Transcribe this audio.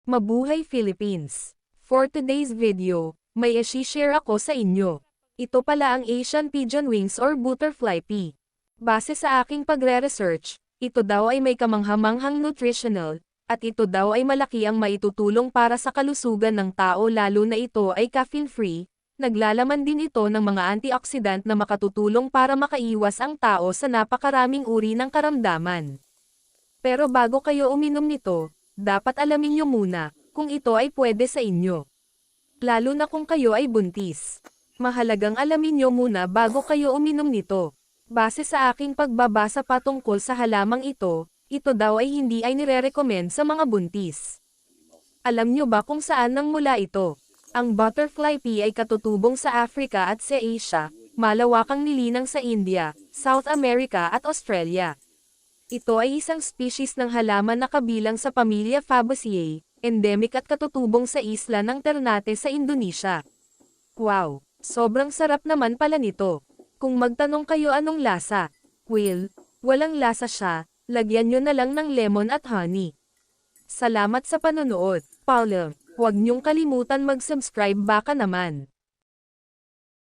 Mabuhay Philippines! For today's video, may i-share ako sa inyo. Ito pala ang Asian Pigeon Wings or Butterfly Pea. Base sa aking pagre-research, ito daw ay may kamanghamanghang nutritional, at ito daw ay malaki ang maitutulong para sa kalusugan ng tao lalo na ito ay caffeine-free. Naglalaman din ito ng mga antioxidant na makatutulong para makaiwas ang tao sa napakaraming uri ng karamdaman. Pero bago kayo uminom nito, dapat alamin nyo muna kung ito ay pwede sa inyo. Lalo na kung kayo ay buntis. Mahalagang alamin nyo muna bago kayo uminom nito. Base sa aking pagbabasa patungkol sa halamang ito daw ay hindi ay nire-recommend sa mga buntis. Alam nyo ba kung saan nang mula ito? Ang butterfly pea ay katutubong sa Africa at sa Asia, malawakang nilinang sa India, South America at Australia. Ito ay isang species ng halaman na kabilang sa pamilya Fabaceae, endemic at katutubong sa isla ng Ternate sa Indonesia. Wow! Sobrang sarap naman pala nito. Kung magtanong kayo anong lasa, well, walang lasa siya, lagyan nyo na lang ng lemon at honey. Salamat sa panonood. Paalam. Huwag niyong kalimutan mag-subscribe baka naman.